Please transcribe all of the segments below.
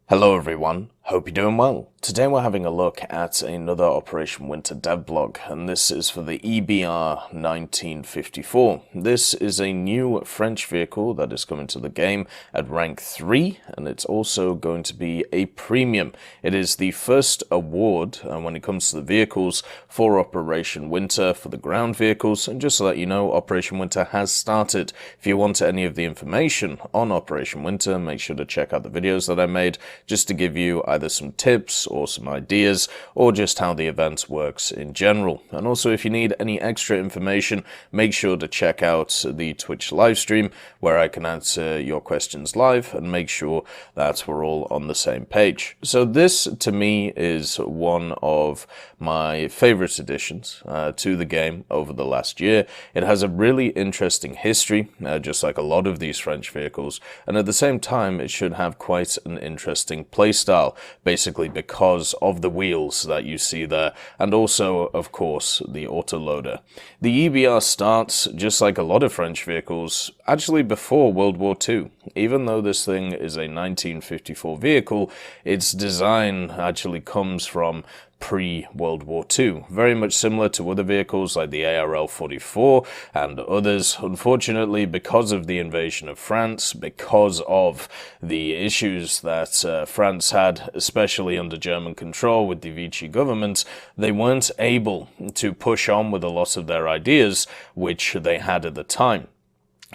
Hello everyone, hope you're doing well. Today we're having a look at another Operation Winter devlog, and this is for the E.B.R 1954. This is a new French vehicle that is coming to the game at rank 3, and it's also going to be a premium. It is the first award when it comes to the vehicles for Operation Winter for the ground vehicles, and just to let you know, Operation Winter has started. If you want any of the information on Operation Winter, make sure to check out the videos that I made, just to give you either some tips or some ideas, or just how the event works in general. And also, if you need any extra information, make sure to check out the Twitch live stream where I can answer your questions live and make sure that we're all on the same page. So this, to me, is one of my favorite additions to the game over the last year. It has a really interesting history, just like a lot of these French vehicles, and at the same time, it should have quite an interesting playstyle, basically because of the wheels that you see there, and also, of course, the autoloader. The E.B.R starts, just like a lot of French vehicles, actually before World War II. Even though this thing is a 1954 vehicle, its design actually comes from pre-World War II, very much similar to other vehicles like the ARL-44 and others. Unfortunately, because of the invasion of France, because of the issues that France had, especially under German control with the Vichy government, they weren't able to push on with a lot of their ideas, which they had at the time.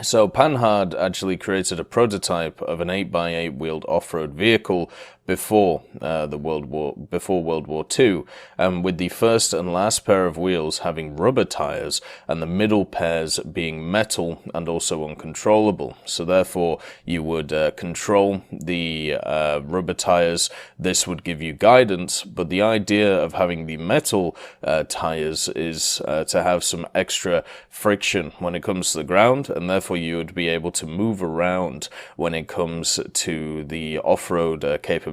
So Panhard actually created a prototype of an 8x8 wheeled off-road vehicle before World War II, with the first and last pair of wheels having rubber tires and the middle pairs being metal and also uncontrollable. So therefore you would control the rubber tires. This would give you guidance, but the idea of having the metal tires is to have some extra friction when it comes to the ground, and therefore you would be able to move around when it comes to the off-road capabilities.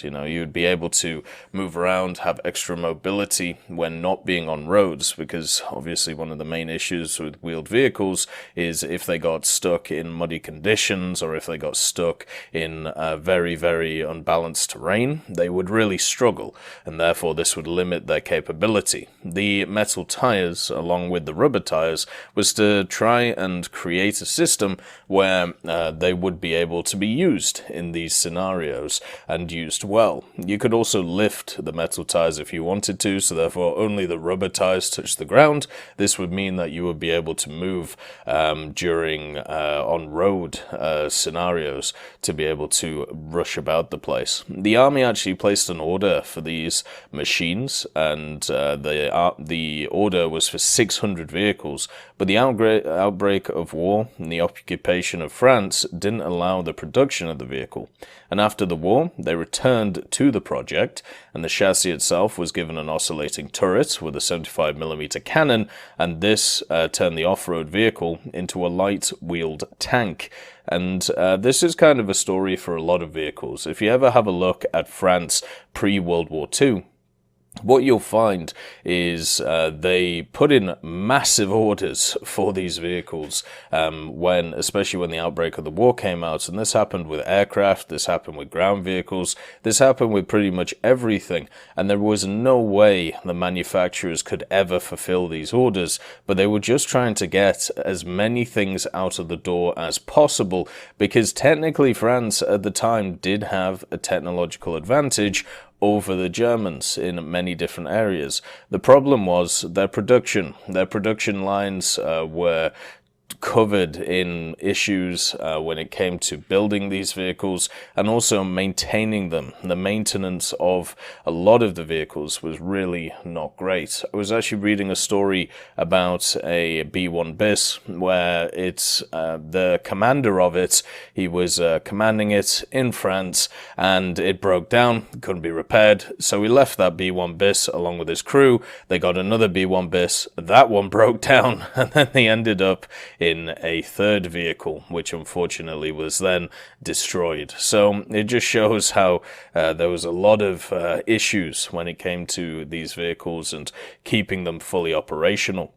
You know, you'd be able to move around, have extra mobility when not being on roads, because obviously one of the main issues with wheeled vehicles is if they got stuck in muddy conditions or if they got stuck in very, very unbalanced terrain, they would really struggle, and therefore this would limit their capability. The metal tires, along with the rubber tires, was to try and create a system where they would be able to be used in these scenarios and used well. You could also lift the metal tires if you wanted to, so therefore only the rubber tires touch the ground. This would mean that you would be able to move during on-road scenarios to be able to rush about the place. The army actually placed an order for these machines, and the order was for 600 vehicles, but the outbreak of war and the occupation of France didn't allow the production of the vehicle. And after the war, they returned to the project, and the chassis itself was given an oscillating turret with a 75mm cannon, and this turned the off-road vehicle into a light-wheeled tank. And this is kind of a story for a lot of vehicles. If you ever have a look at France pre-World War II, what you'll find is they put in massive orders for these vehicles especially when the outbreak of the war came out. And this happened with aircraft, this happened with ground vehicles, this happened with pretty much everything. And there was no way the manufacturers could ever fulfill these orders, but they were just trying to get as many things out of the door as possible, because technically France at the time did have a technological advantage over the Germans in many different areas. The problem was their production. Their production lines were covered in issues when it came to building these vehicles and also maintaining them. The maintenance of a lot of the vehicles was really not great. I was actually reading a story about a B1 bis where it's the commander of it, he was commanding it in France and it broke down, couldn't be repaired, so he left that B1 bis along with his crew. They got another B1 bis, that one broke down, and then they ended up in a third vehicle, which unfortunately was then destroyed. So it just shows how there was a lot of issues when it came to these vehicles and keeping them fully operational.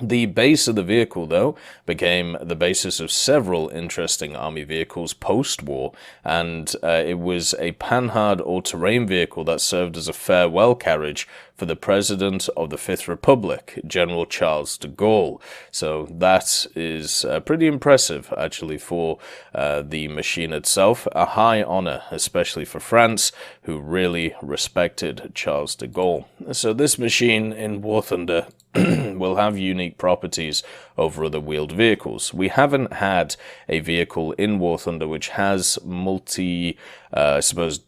The base of the vehicle, though, became the basis of several interesting army vehicles post-war, and it was a panhard all-terrain vehicle that served as a farewell carriage for the President of the Fifth Republic, General Charles de Gaulle. So that is pretty impressive, actually, for the machine itself. A high honor, especially for France, who really respected Charles de Gaulle. So this machine in War Thunder will have unique properties over other wheeled vehicles. We haven't had a vehicle in War Thunder which has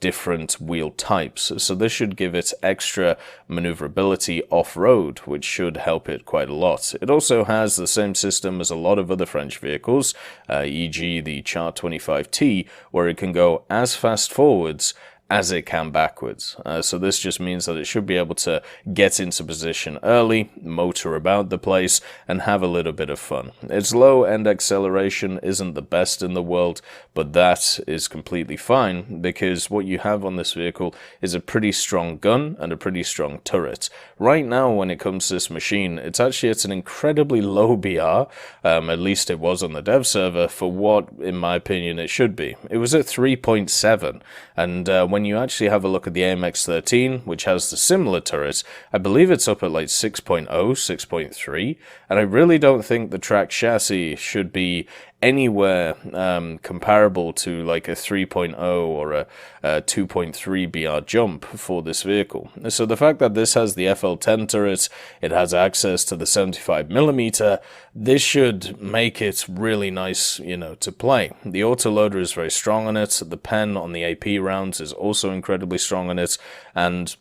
different wheel types, so this should give it extra maneuverability off-road, which should help it quite a lot. It also has the same system as a lot of other French vehicles, e.g. the Char 25T, where it can go as fast forwards as it can backwards. So this just means that it should be able to get into position early, motor about the place, and have a little bit of fun. Its low end acceleration isn't the best in the world, but that is completely fine, because what you have on this vehicle is a pretty strong gun and a pretty strong turret. Right now, when it comes to this machine, it's an incredibly low BR, at least it was on the dev server, for what, in my opinion, it should be. It was at 3.7, and when you actually have a look at the AMX-13, which has the similar turret, I believe it's up at like 6.0, 6.3, and I really don't think the track chassis should be anywhere comparable to like a 3.0 or a 2.3 BR jump for this vehicle. So the fact that this has the FL10 turret, it has access to the 75mm, this should make it really nice, to play. The autoloader is very strong on it, the pen on the AP rounds is also incredibly strong on it, and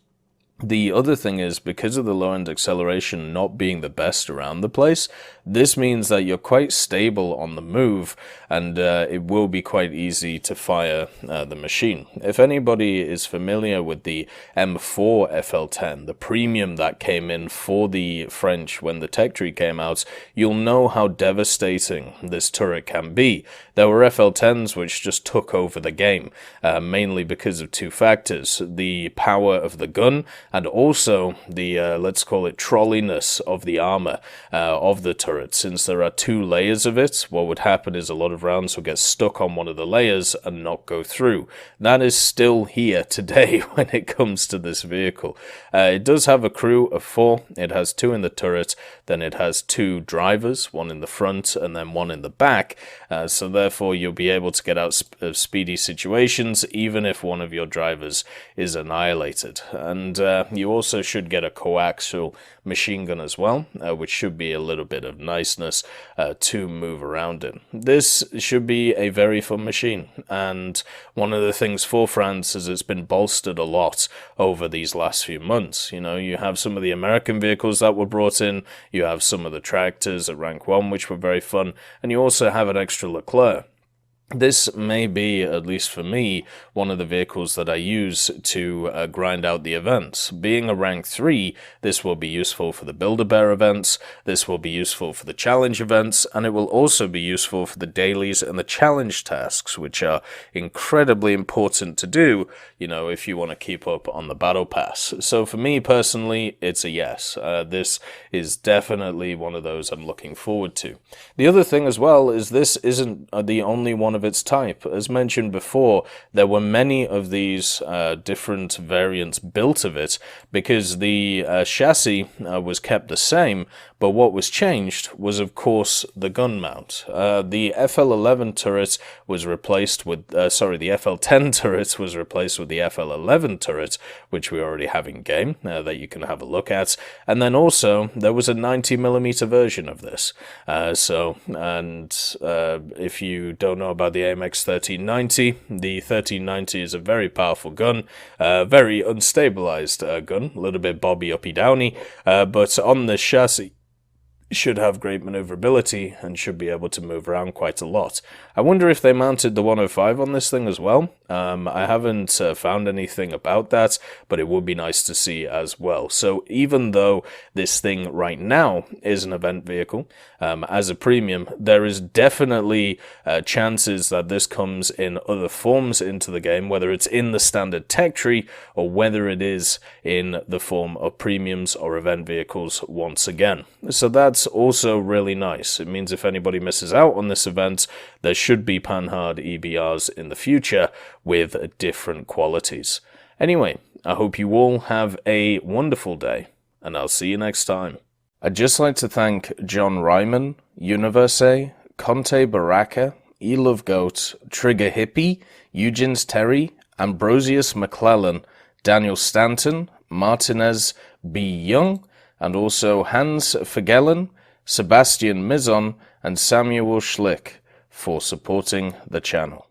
the other thing is, because of the low-end acceleration not being the best around the place, this means that you're quite stable on the move, and it will be quite easy to fire the machine. If anybody is familiar with the M4 FL10, the premium that came in for the French when the tech tree came out, you'll know how devastating this turret can be. There were FL10s which just took over the game, mainly because of two factors: the power of the gun, and also the, let's call it, trolleyness of the armor of the turret. Since there are two layers of it, what would happen is a lot of rounds would get stuck on one of the layers and not go through. That is still here today when it comes to this vehicle. It does have a crew of 4. It has 2 in the turret, then it has 2 drivers, 1 in the front and then 1 in the back. So therefore you'll be able to get out of speedy situations even if one of your drivers is annihilated. And you also should get a coaxial machine gun as well, which should be a little bit of niceness to move around in. This should be a very fun machine, and one of the things for France is it's been bolstered a lot over these last few months. You have some of the American vehicles that were brought in, you have some of the tractors at rank 1 which were very fun, and you also have an extra Leclerc. This may be, at least for me, one of the vehicles that I use to grind out the events. Being a rank 3, this will be useful for the Build-A-Bear events, this will be useful for the challenge events, and it will also be useful for the dailies and the challenge tasks, which are incredibly important to do, if you want to keep up on the battle pass. So for me personally, it's a yes. This is definitely one of those I'm looking forward to. The other thing as well is this isn't the only one of its type. As mentioned before, there were many of these different variants built of it because the chassis was kept the same, but what was changed was, of course, the gun mount. The FL11 turret was replaced with, the FL10 turret was replaced with the FL11 turret, which we already have in game, that you can have a look at. And then also, there was a 90mm version of this. If you don't know about the AMX 1390, the 1390 is a very powerful gun, very unstabilized gun, a little bit bobby-uppy downy, but on the chassis, should have great maneuverability and should be able to move around quite a lot. I wonder if they mounted the 105 on this thing as well. I haven't found anything about that, but it would be nice to see as well. So even though this thing right now is an event vehicle, as a premium, there is definitely chances that this comes in other forms into the game, whether it's in the standard tech tree or whether it is in the form of premiums or event vehicles once again. So that's that's also really nice. It means if anybody misses out on this event, there should be Panhard E.B.Rs in the future with different qualities. Anyway, I hope you all have a wonderful day, and I'll see you next time. I'd just like to thank John Ryman, Universe, Conte Baraka, eLoveGoat, Trigger Hippie, Eugens Terry, Ambrosius McClellan, Daniel Stanton, Martinez B. Young, and also Hans Fagellen, Sebastian Mizon, and Samuel Schlick for supporting the channel.